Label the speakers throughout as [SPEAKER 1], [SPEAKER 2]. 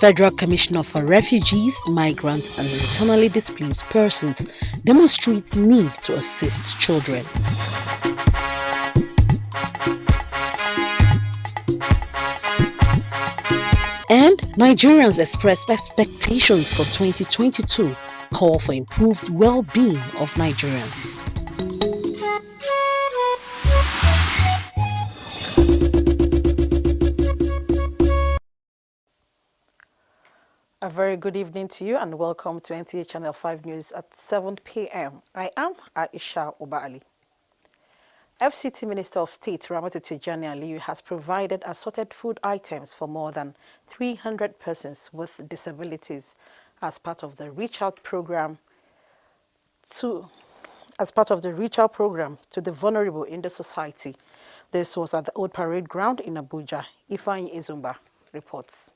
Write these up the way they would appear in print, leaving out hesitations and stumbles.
[SPEAKER 1] Federal Commissioner for Refugees, Migrants and Internally Displaced Persons demonstrates need to assist children. And Nigerians express expectations for 2022, call for improved well-being of Nigerians. A very good evening to you and welcome to NTA Channel 5 News at 7 p.m. I am Aisha Oba-Ali. FCT Minister of State Ramatu Tijani Aliyu has provided assorted food items for more than 300 persons with disabilities as part of the Reach Out program to the vulnerable in the society. This was at the Old Parade Ground in Abuja. Ifeanyi Izumba reports.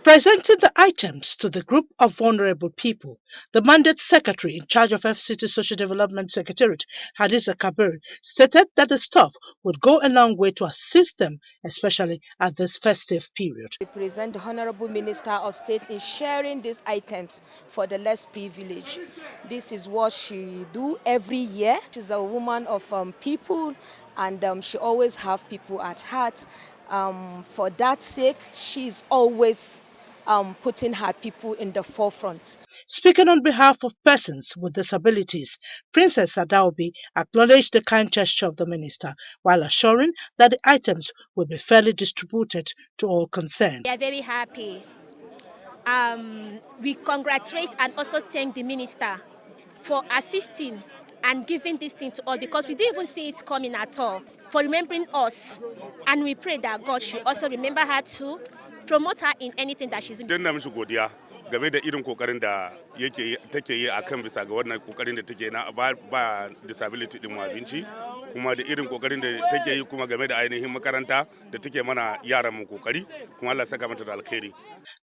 [SPEAKER 2] Presenting the items to the group of vulnerable people, the mandate secretary in charge of FCT Social Development Secretariat, Hadiza Kabir, stated that the stuff would go a long way to assist them, especially at this festive period.
[SPEAKER 3] We present the Honorable Minister of State in sharing these items for the less privileged. This is what she do every year. She's a woman of people, and she always have people at heart. For that sake, she's always putting her people in the forefront.
[SPEAKER 2] Speaking on behalf of persons with disabilities, Princess Adaobi acknowledged the kind gesture of the minister while assuring that the items will be fairly distributed to all concerned.
[SPEAKER 4] We are very happy. We congratulate and also thank the minister for assisting and giving this thing to all, because we didn't even see it coming at all, for remembering us. And we pray that God should also remember her too, promote her in anything that she's doing.
[SPEAKER 5] Game da irin kokarin da take yi akan bisa ga wannan kokarin da take na ba disability din abinci, kuma da irin kokarin da take yi kuma game da ainihin makaranta da take mana yaran mu kokari, kuma Allah saka mata da alkhairi.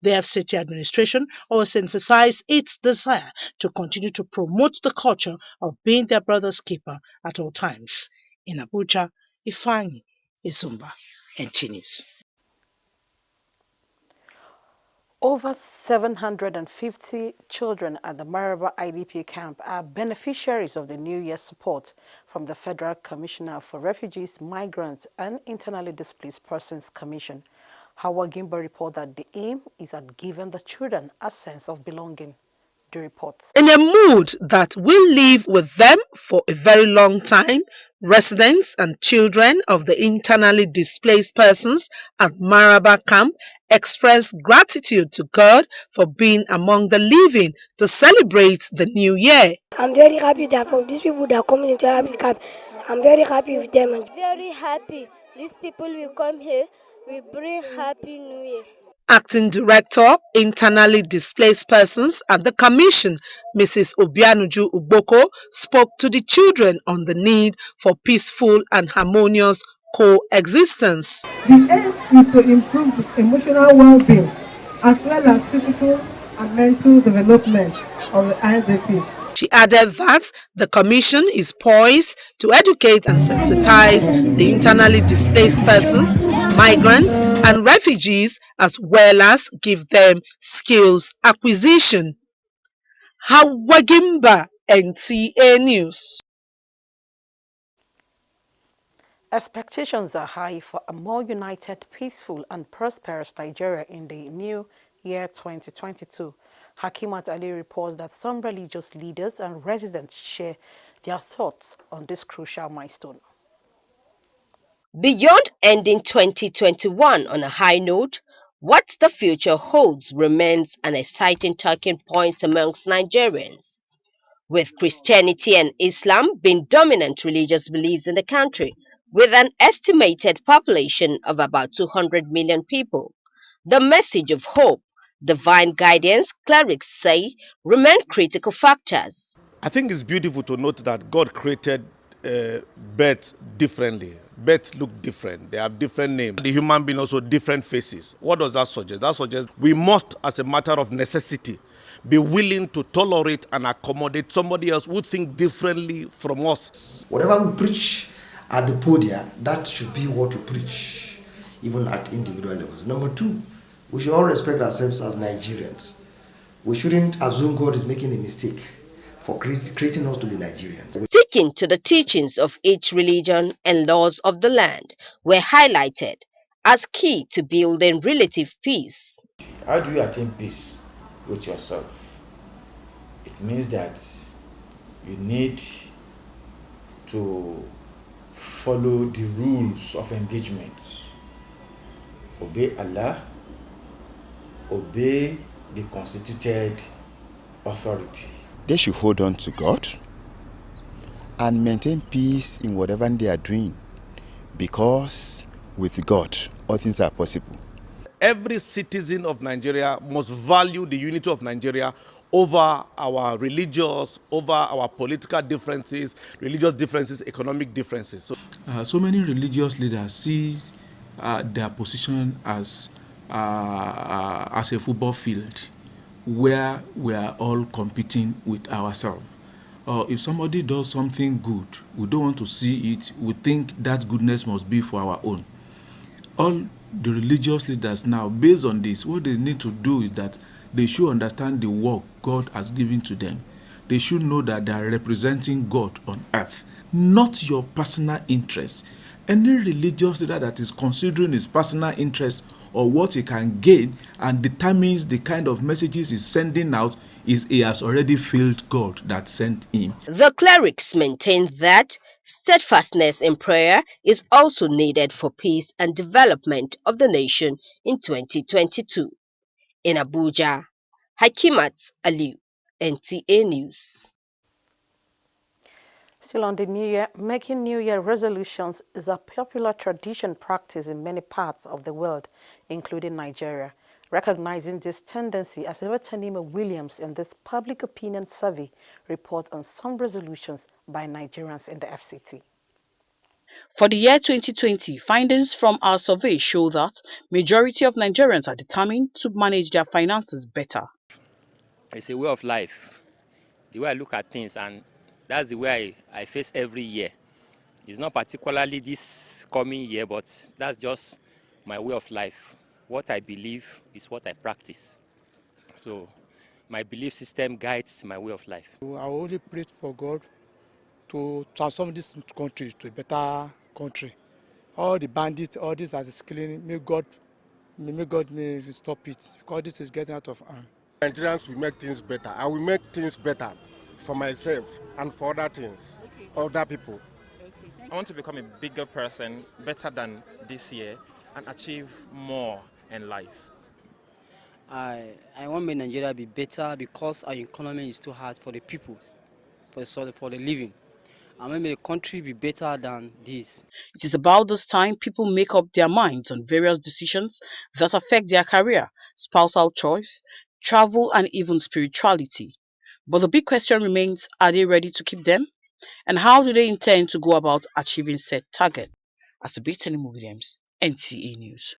[SPEAKER 2] The FCT administration also emphasized its desire to continue to promote the culture of being their brother's keeper at all times. In Abuja, Ifeanyi Izumba, NT News.
[SPEAKER 1] Over 750 children at the Maraba IDP camp are beneficiaries of the New Year support from the Federal Commissioner for Refugees, Migrants and Internally Displaced Persons Commission. Hawa Gimba reports that the aim is at giving the children a sense of belonging. The report.
[SPEAKER 2] In a mood that will live with them for a very long time, residents and children of the internally displaced persons at Maraba camp express gratitude to God for being among the living to celebrate the new year.
[SPEAKER 6] I'm very happy that for these people that are coming into Maraba camp, I'm very happy with them.
[SPEAKER 7] Very happy. These people will come here, we bring Happy New Year.
[SPEAKER 2] Acting Director, Internally Displaced Persons at the Commission, Mrs. Obianuju Uboko, spoke to the children on the need for peaceful and harmonious coexistence.
[SPEAKER 8] The aim is to improve the emotional well-being as well as physical and mental development of the IDPs.
[SPEAKER 2] She added that the Commission is poised to educate and sensitize the internally displaced persons, migrants and refugees, as well as give them skills acquisition. Hawagimba, NTA News.
[SPEAKER 1] Expectations are high for a more united, peaceful and prosperous Nigeria in the new year 2022. Hakimat Ali reports that some religious leaders and residents share their thoughts on this crucial milestone.
[SPEAKER 9] Beyond ending 2021 on a high note, what the future holds remains an exciting talking point amongst Nigerians. With Christianity and Islam being dominant religious beliefs in the country, with an estimated population of about 200 million people, the message of hope, divine guidance, clerics say, remain critical factors.
[SPEAKER 5] I think it's beautiful to note that God created birds differently. Birds look different. They have different names. The human being also different faces. What does that suggest? That suggests we must, as a matter of necessity, be willing to tolerate and accommodate somebody else who thinks differently from us.
[SPEAKER 10] Whatever we preach at the podium, that should be what we preach, even at individual levels. Number two, we should all respect ourselves as Nigerians. We shouldn't assume God is making a mistake for creating us to be Nigerians.
[SPEAKER 9] Sticking to the teachings of each religion and laws of the land were highlighted as key to building relative peace.
[SPEAKER 11] How do you attain peace with yourself? It means that you need to follow the rules of engagement. Obey Allah, obey the constituted authority.
[SPEAKER 12] They should hold on to God and maintain peace in whatever they are doing, because with God, all things are possible.
[SPEAKER 13] Every citizen of Nigeria must value the unity of Nigeria over our religious, over our political differences, religious differences, economic differences.
[SPEAKER 14] So many religious leaders see their position as a football field where we are all competing with ourselves. If somebody does something good, we don't want to see it. We think that goodness must be for our own. All the religious leaders now, based on this, what they need to do is that they should understand the work God has given to them. They should know that they are representing God on earth, not your personal interests. Any religious leader that is considering his personal interests or what he can gain and determines the kind of messages he's sending out, he has already failed God that sent him.
[SPEAKER 9] The clerics maintained that steadfastness in prayer is also needed for peace and development of the nation in 2022. In Abuja, Hakimat Aliu, NTA News.
[SPEAKER 1] Still on the New Year, making New Year resolutions is a popular tradition practiced in many parts of the world, including Nigeria. Recognizing this tendency, Asewatanima Williams in this public opinion survey report on some resolutions by Nigerians in the FCT.
[SPEAKER 15] For the year 2020, findings from our survey show that majority of Nigerians are determined to manage their finances better.
[SPEAKER 16] It's a way of life, the way I look at things, and that's the way I face every year. It's not particularly this coming year, but that's just my way of life. What I believe is what I practice. So my belief system guides my way of life.
[SPEAKER 17] I only pray for God to transform this country to a better country. All the bandits, all this that is killing, may God stop it, because this is getting out of hand.
[SPEAKER 18] Nigerians will make things better. I will make things better for myself and for other things, other people.
[SPEAKER 19] I want to become a bigger person, better than this year, and achieve more in life.
[SPEAKER 20] I want Nigeria to be better because our economy is too hard for the people, for the living. I want the country be better than this.
[SPEAKER 15] It is about this time people make up their minds on various decisions that affect their career, spousal choice, travel, and even spirituality. But the big question remains, are they ready to keep them? And how do they intend to go about achieving said target? Asewatanima Williams, NTA News.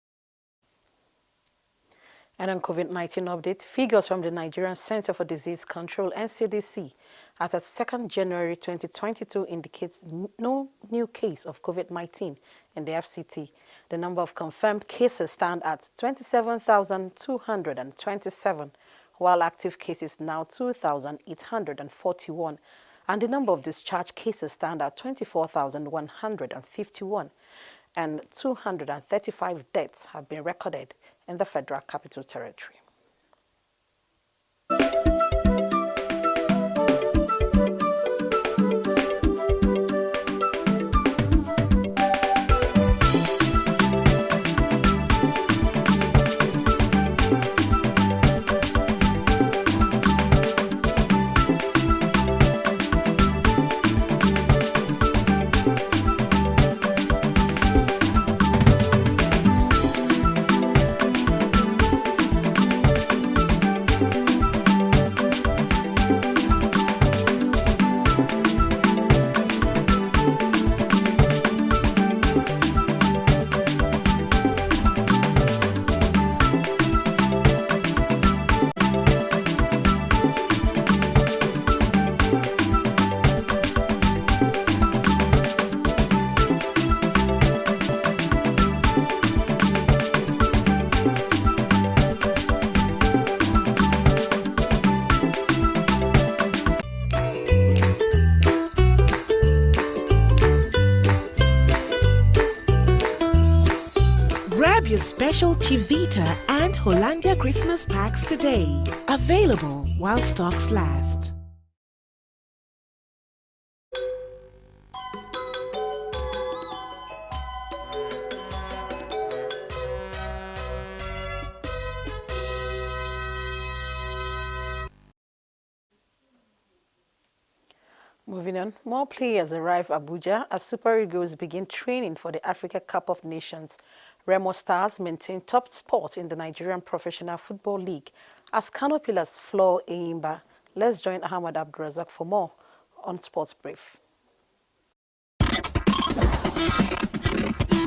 [SPEAKER 1] And on COVID-19 update, figures from the Nigerian Center for Disease Control, NCDC, as of 2nd January 2022 indicates no new case of COVID-19 in the FCT. The number of confirmed cases stand at 27,227, while active cases now 2,841, and the number of discharged cases stand at 24,151, and 235 deaths have been recorded in the Federal Capital Territory.
[SPEAKER 21] Grab your special Chivita and Hollandia Christmas packs today. Available while stocks last.
[SPEAKER 1] Moving on, more players arrive Abuja as Super Eagles begin training for the Africa Cup of Nations. Remo Stars maintain top spot in the Nigerian Professional Football League as Kano Pillars floor Eimba. Let's join Ahmad Abdurazak for more on Sports Brief.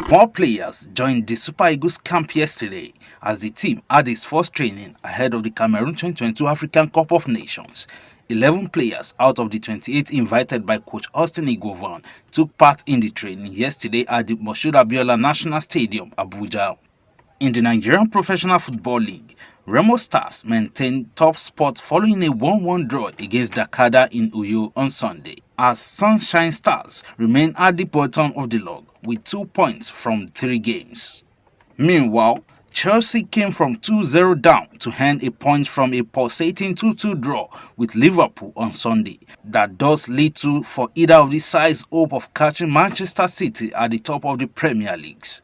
[SPEAKER 22] More players joined the Super Eagles camp yesterday as the team had its first training ahead of the Cameroon 2022 African Cup of Nations. 11 players out of the 28 invited by coach Austin Igovan took part in the training yesterday at the Moshood Abiola National Stadium, Abuja. In the Nigerian Professional Football League, Remo Stars maintained top spot following a 1-1 draw against Dakada in Uyo on Sunday, as Sunshine Stars remain at the bottom of the log with 2 points from 3 games. Meanwhile, Chelsea came from 2-0 down to hand a point from a pulsating 2-2 draw with Liverpool on Sunday. That does little for either of the sides' hope of catching Manchester City at the top of the Premier Leagues.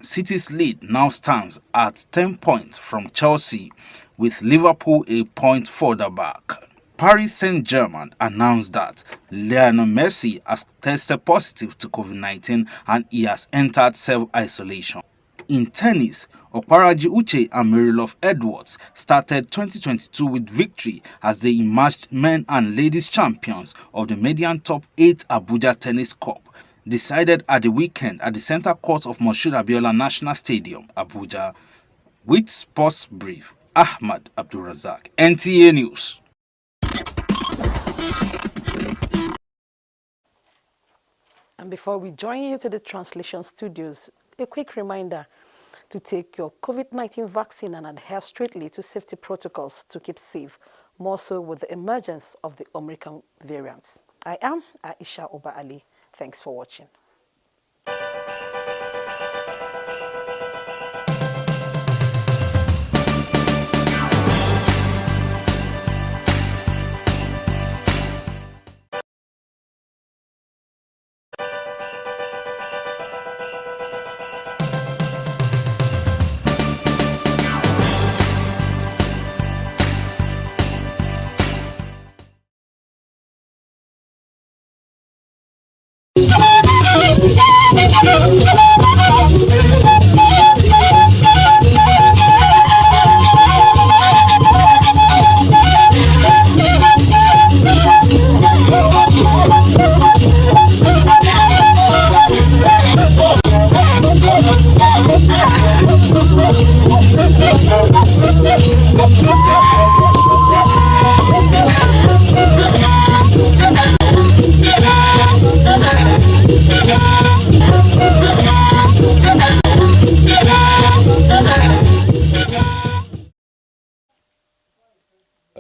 [SPEAKER 22] City's lead now stands at 10 points from Chelsea, with Liverpool a point further back. Paris Saint-Germain announced that Lionel Messi has tested positive to COVID-19 and he has entered self-isolation. In tennis, Okparaji Uche and Marilove Edwards started 2022 with victory as they emerged men and ladies champions of the Median Top 8 Abuja Tennis Cup, decided at the weekend at the Center Court of Moshood Abiola National Stadium, Abuja. With Sports Brief, Ahmad Abdurazak, NTA News.
[SPEAKER 1] And before we join you to the translation studios, a quick reminder to take your COVID-19 vaccine and adhere strictly to safety protocols to keep safe, more so with the emergence of the Omicron variants. I am Aisha Oba Ali. Thanks for watching.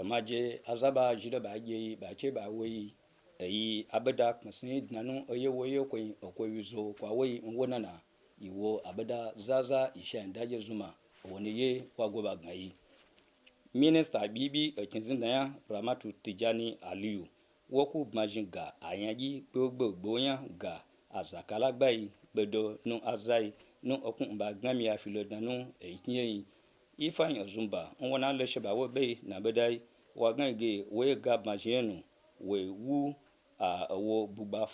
[SPEAKER 23] Maje azaba jida ba ye ba che ba we yi abada masni nanu oye woye ko okwewizo kwa we nwonana iwo abada zaza isha ndaje zuma woni ye wagoba gai Minister Bibi Kinzinaya Ramatu Tijani Aliyu woku majinga ayanji gbogboyan ga azakala gbai bedo nu azai nu okun ba gami afilo nanu ekinyi ifan ozumba nwona le sheba wo be na bedai wagange we ga majenu we wu a wo bugba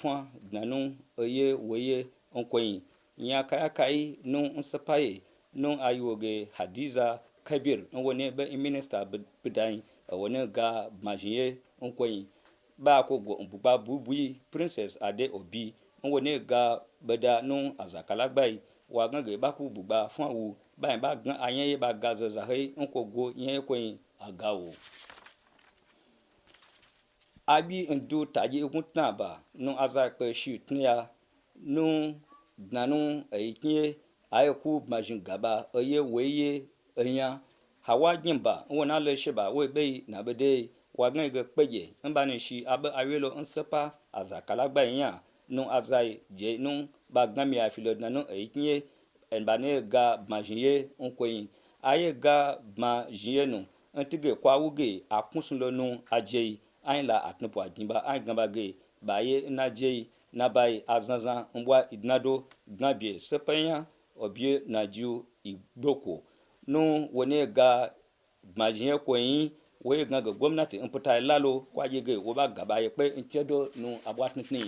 [SPEAKER 23] nanu oye weye onkoyin nya kai nu nsapai nu ayoge Hadiza Kabir woni be minister bidai woni ga majiye onkoyin ba ko go bugba bubui Princess Ade Obi woni ga beda nu azakala gbai wagange ba ku bugba fun wu ba gan ayen ba gazaza he onko go yen koyin agawo abi ndo taji ekuntna ba nu azakpe shitnia nu nanu eikie ayoku majin gaba oye weye enya hawa jimba wona le sheba we be na bede wagan ge peje mbani shi abe awelo nsepa azakala gba enya nu azai je nu ba gami afilo nanu eikie en bane ga majinye onkoyin aye ga majinye no antige kwa wuge akunsun lo nu ajei ayin la atnupo ajimba ayin gamba ge baye na jei na bai azanzan mbwa idnado gbabie sepenya obie na jiu igboko nu wone ga majinye koyin we ga gwamnati in fita lalo kwaje ge wo ba gaba ye pe nchedo nu abwatni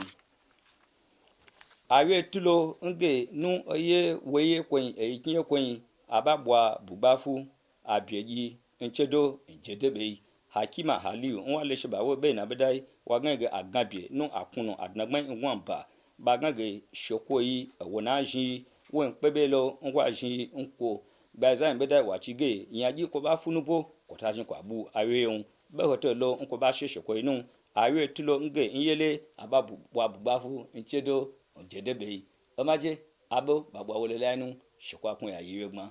[SPEAKER 23] awe tulo nge nu oye weye koyin ekinye koyin ababwa bubafu abieji nchedo njedebe hakima haliu nwale sheba wo be na bedai wagenge agabie nu akunu adnagban nwamba bagenge shokoyi wona ji won pebelo ngwa ji nko gbaza bedai wachige yaji ko ba funubo ko tajin ko abu aweun be hotelo nko ba sheshe ko inu awe tulo nge nyele ababu wa bubafu nchedo njedebe omaje abo babwa wole lanu shokwa kun ya yiwegbon.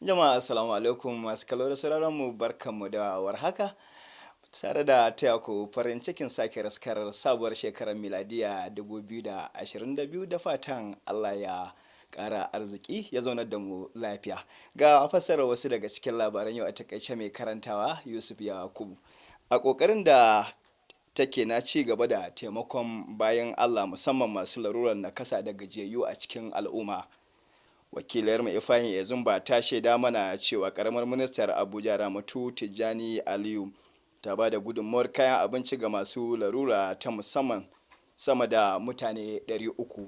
[SPEAKER 3] Jama'a assalamu alaikum masu kallo da sauraron mu barkanmu da warhaka tare da taya ku farin cikin sake raskar sabuwar shekarar miladiya 2022 da fatan Allah ya ƙara arziki ya zaunar da mu lafiya. Ga fassarar wasu daga cikin labaran yau a takaice mai karantawa Yusuf Yakubu. A ƙoƙarin da take na ci gaba da taimakon bayan Allah musamman masu larurar nakasa da gajiyayyu a cikin al'umma. Wakilayar mai Ifahin Ezumba ta shaida mana cewa karamar ministar Abuja Ramatu Tijjani Aliyu ta ba da gudunmawar kayan abinci ga masu larura ta musamman sama da mutane 300.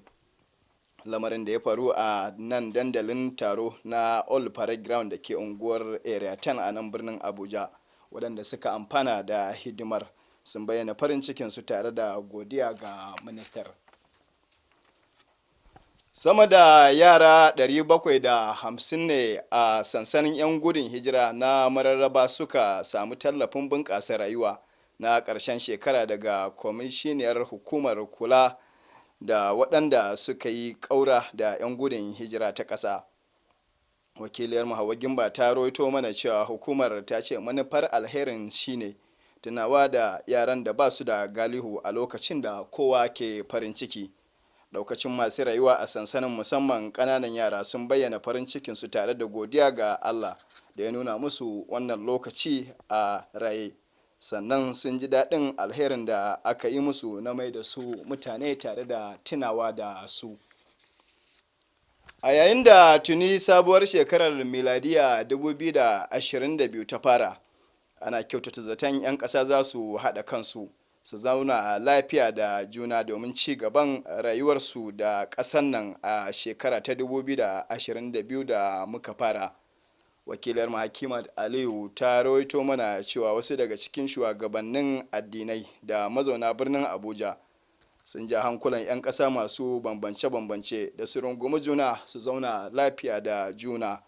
[SPEAKER 3] Lamarin da ya faru a nan dandalin taro na All Parade Ground da ke unguwar Area 10 a nan birnin Abuja, waɗanda suka amfana da hidimar sun bayyana farin cikinsu tare da godiya ga ministar. Sama da yara 750 ne a sansanin 'yan gudun hijira na Mararraba suka samu tallafin bunƙasa rayuwa na ƙarshen shekara daga kwamishiniyar hukumar kula da waɗanda suka yi ƙaura da 'yan gudun hijira ta ƙasa. Wakiliyar Hauwa Gimba ta roito mana cewa hukumar ta ce manufar alherin shine tunawa da yaran da ba su da galihu a lokacin da kowa ke farin ciki. Daukacin masu rayuwa a sansanin musamman ƙananan yara sun bayyana farin cikinsu tare da godiya ga Allah da ya nuna musu wannan lokaci a raye, sannan sun ji daɗin alherin da aka yi musu na mai da su mutane tare da tunawa da su. A yayin da tuni sabuwar shekarar miladiya 2022 ta fara, ana kyautata zaton 'yan ƙasa za su haɗa kansu su zauna lafiya da juna domin ci gaban rayuwarsu da ƙasar nan a shekara ta 2022 da muka fara. Wakilar Hakimat Aliyu ta rawaito mana cewa wasu daga cikin shugabannin addinai da mazauna birnin Abuja sun ja hankulan 'yan ƙasa masu bambance-bambance da su rungumi juna su zauna lafiya da juna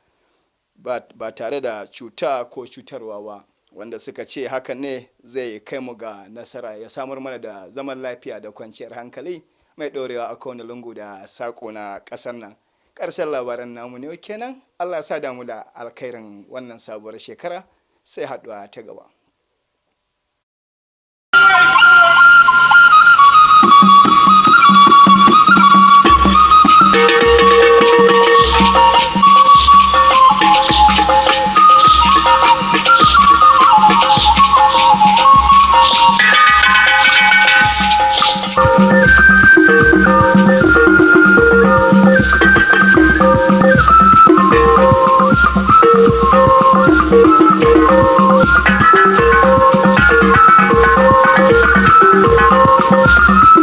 [SPEAKER 3] ba tare da cuta ko cutarwa ba, wanda suka ce hakan ne zai kai mu ga nasara ya samar mana da zaman lafiya da kwanciyar hankali mai ɗorewa a kowane lungu da saƙo na ƙasar nan. Ƙarshen labaran namu ne kenan. Allah sa damu da alkhairin wannan sabuwar shekara, sai haɗuwa ta gaba.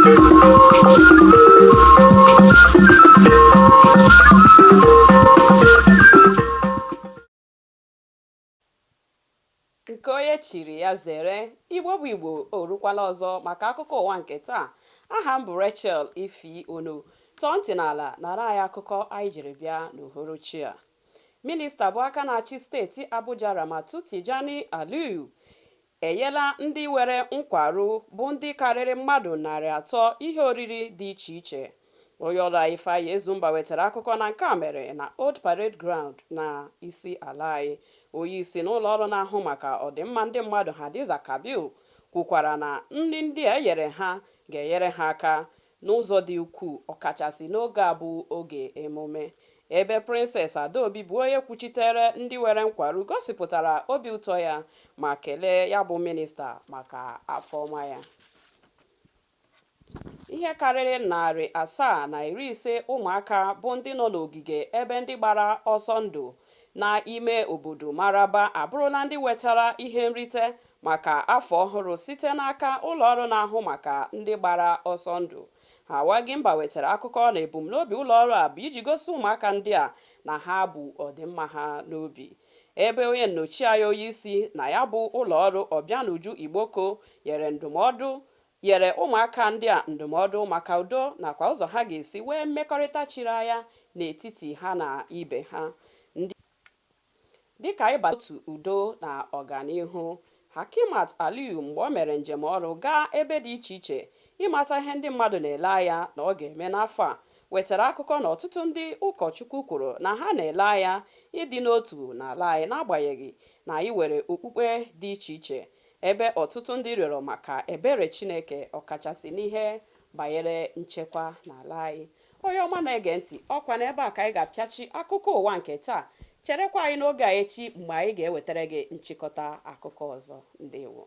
[SPEAKER 4] Thank you. nke onye chiri ya zere. Igbo bụ Igbo, orukwala ọzọ maka akụkọ ụwa nke taa. Aha m bụ Rachel Ifi Ono. Tọọ ntị n'ala nara anyị akụkọ anyị jiri bịa n'uhuruchi a. Minista bụ aka na-achị steeti Abuja Ramatu Tijani Aliyu enyela ndị were nkwarụ bụ ndị karịrị mmadụ 300 ihe oriri dị iche iche. Onye ọrụ anyị Ifeanyi Ezumba wetara akụkọ na nke a mere na Old Parade Ground na isi ala anyị. Onye isi n'ụlọ ọrụ na-ahụ maka ọdịmma ndị mmadụ Hadiza Kabil kwukwara na nri ndị a enyere ha ga-enyere ha aka n'ụzọ dị ukwuu, ọkachasị n'oge a bụ oge emume. Ebe Princess Adaobi bụ onye kwuchitere ndị were nkwarụ gosipụtara obi ụtọ ya ma kelee ya bụ minista maka afọ ọma ya. Ihe karịrị 750 ụmụaka bụ ndị nọ n'ogige ebe ndị gbara ọsọ ndụ n'ime obodo Maraba abụrụla ndị wetara ihe nrite maka afọ ọhụrụ site n'aka ụlọọrụ na-ahụ maka ndị gbara ọsọ ndụ. Hawagimba wetara akụkọ na ebumnobi ụlọọrụ a bụ iji gosi ụmụaka ndị a na ha bụ ọdịmma ha n'obi. Ebe onye nnọchianya onye isi na ya bụ ụlọọrụ Obianuju Igboko nyere ụmụaka ndị a ndụmọdụ maka udo nakwa ụzọ ha ga-esi wee mmekọrịta chiri anya n'etiti ha na ibe ha. Dịka ịbata otu udo na ọganihu, Hakimat Aliyu mgbe o mere njem ọrụ gaa ebe dị iche iche ịmata ihe ndị mmadụ na-ele anya na ọ ga-eme n'afọ a, wetara akụkọ na ọtụtụ ndị ụkọchukwu kwuru na ha na-ele anya ịdị n'otu n'ala anyị n'agbanyeghị na anyị were okpukpe dị iche iche, ebe ọtụtụ ndị rịọrọ maka ebere Chineke ọkachasị n'ihe banyere nchekwa n'ala anyị. Onye ọma na-ege ntị, ọkwa n'ebe a ka anyị ga-apịachi akụkọ ụwa nke taa. Cherekwa anyị n'oge a echi mgbe anyị ga-ewetara gị nchịkọta akụkọ ọzọ. Ndewo.